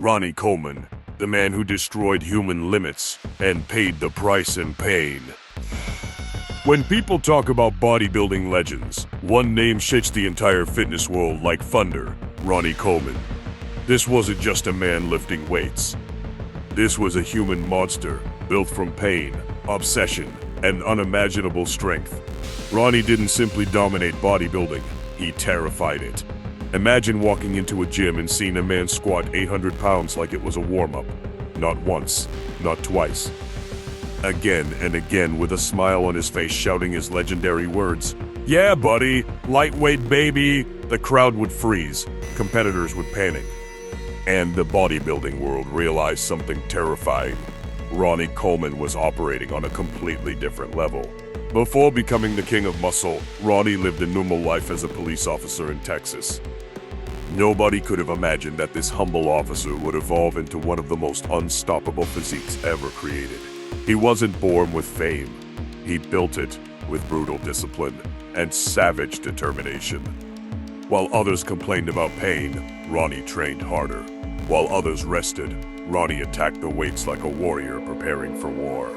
Ronnie Coleman, the man who destroyed human limits and paid the price in pain. When people talk about bodybuilding legends, one name shakes the entire fitness world like thunder: Ronnie Coleman. This wasn't just a man lifting weights. This was a human monster, built from pain, obsession, and unimaginable strength. Ronnie didn't simply dominate bodybuilding, he terrified it. Imagine walking into a gym and seeing a man squat 800 pounds like it was a warm-up. Not once, not twice. Again and again, with a smile on his face, shouting his legendary words, "Yeah, buddy, lightweight baby." The crowd would freeze, competitors would panic, and the bodybuilding world realized something terrifying. Ronnie Coleman was operating on a completely different level. Before becoming the king of muscle, Ronnie lived a normal life as a police officer in Texas. Nobody could have imagined that this humble officer would evolve into one of the most unstoppable physiques ever created. He wasn't born with fame. He built it with brutal discipline and savage determination. While others complained about pain, Ronnie trained harder. While others rested, Ronnie attacked the weights like a warrior preparing for war.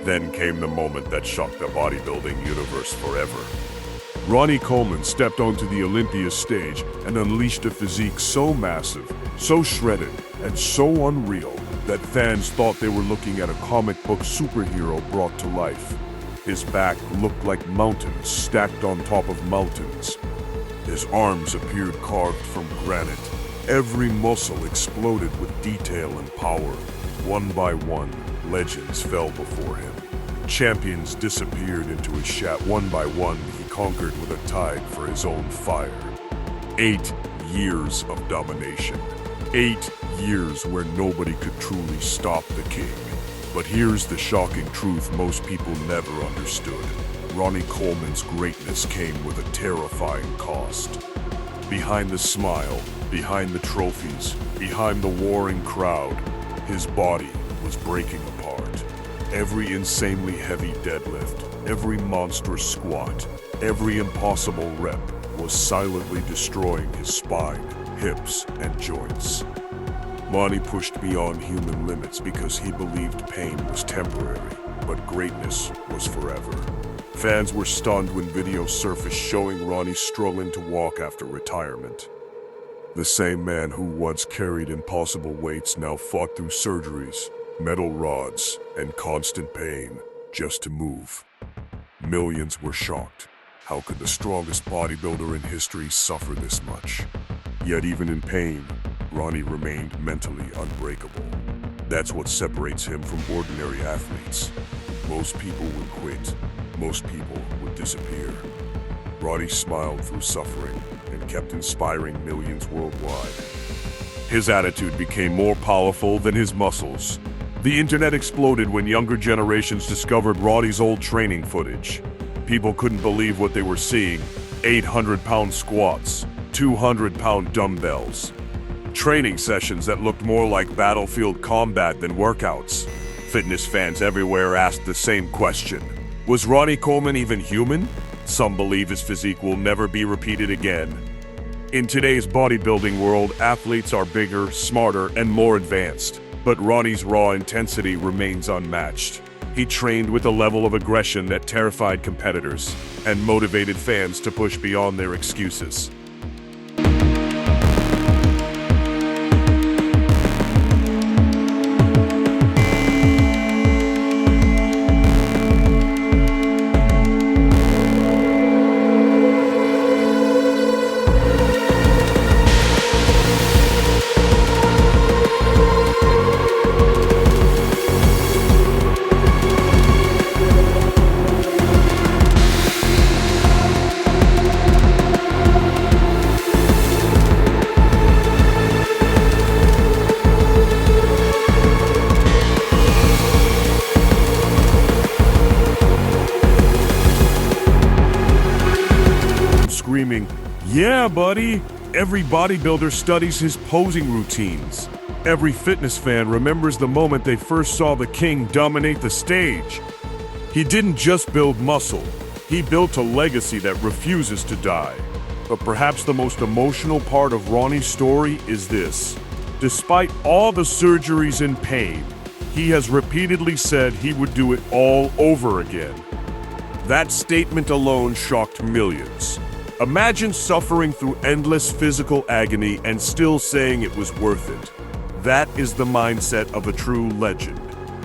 Then came the moment that shocked the bodybuilding universe forever. Ronnie Coleman stepped onto the Olympia stage and unleashed a physique so massive, so shredded, and so unreal that fans thought they were looking at a comic book superhero brought to life. His back looked like mountains stacked on top of mountains. His arms appeared carved from granite. Every muscle exploded with detail and power. One by one, legends fell before him. Champions disappeared into his shadow. One by one, he conquered with a tide for his own fire. 8 years of domination. 8 years where nobody could truly stop the king. But here's the shocking truth most people never understood. Ronnie Coleman's greatness came with a terrifying cost. Behind the smile, behind the trophies, behind the warring crowd, his body was breaking apart. Every insanely heavy deadlift, every monstrous squat, every impossible rep was silently destroying his spine, hips, and joints. Ronnie pushed beyond human limits because he believed pain was temporary, but greatness was forever. Fans were stunned when videos surfaced showing Ronnie struggling to walk after retirement. The same man who once carried impossible weights now fought through surgeries, metal rods, and constant pain just to move. Millions were shocked. How could the strongest bodybuilder in history suffer this much? Yet even in pain, Ronnie remained mentally unbreakable. That's what separates him from ordinary athletes. Most people would quit. Most people would disappear. Ronnie smiled through suffering and kept inspiring millions worldwide. His attitude became more powerful than his muscles. The internet exploded when younger generations discovered Ronnie's old training footage. People couldn't believe what they were seeing: 800-pound squats, 200-pound dumbbells, training sessions that looked more like battlefield combat than workouts. Fitness fans everywhere asked the same question: was Ronnie Coleman even human? Some believe his physique will never be repeated again. In today's bodybuilding world, athletes are bigger, smarter, and more advanced. But Ronnie's raw intensity remains unmatched. He trained with a level of aggression that terrified competitors and motivated fans to push beyond their excuses. Screaming, "Yeah, buddy!" Every bodybuilder studies his posing routines. Every fitness fan remembers the moment they first saw the king dominate the stage. He didn't just build muscle, he built a legacy that refuses to die. But perhaps the most emotional part of Ronnie's story is this: Despite all the surgeries and pain, he has repeatedly said he would do it all over again. That statement alone shocked millions. Imagine suffering through endless physical agony and still saying it was worth it. That is the mindset of a true legend.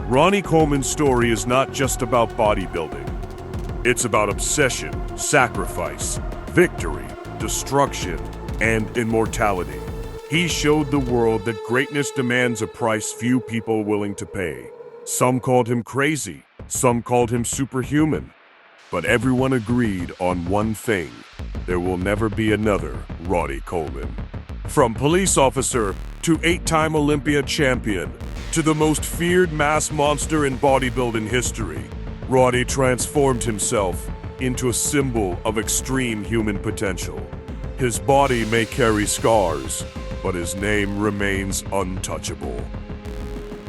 Ronnie Coleman's story is not just about bodybuilding. It's about obsession, sacrifice, victory, destruction, and immortality. He showed the world that greatness demands a price few people are willing to pay. Some called him crazy, some called him superhuman. But everyone agreed on one thing: there will never be another Ronnie Coleman. From police officer to 8-time Olympia champion to the most feared mass monster in bodybuilding history, Ronnie transformed himself into a symbol of extreme human potential. His body may carry scars, but his name remains untouchable.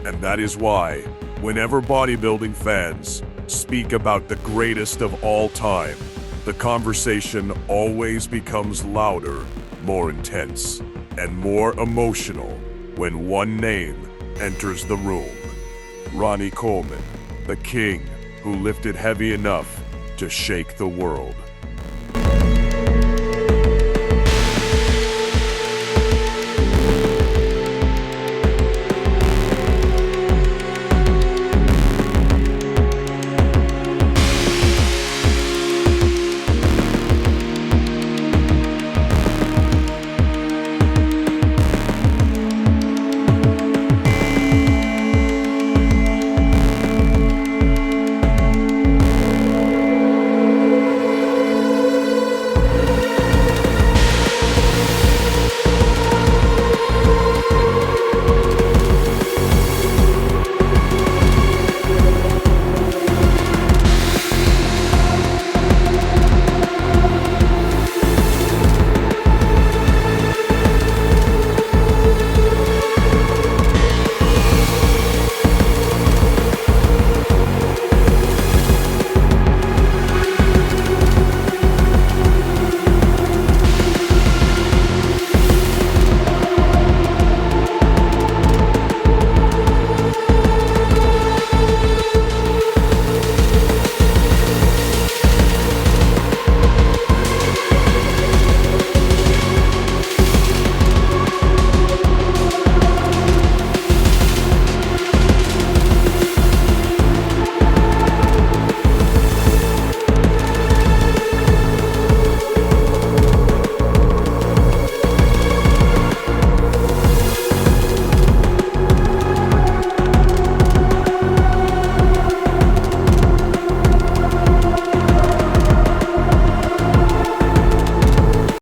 And that is why, whenever bodybuilding fans speak about the greatest of all time, the conversation always becomes louder, more intense, and more emotional when one name enters the room. Ronnie Coleman, the king who lifted heavy enough to shake the world.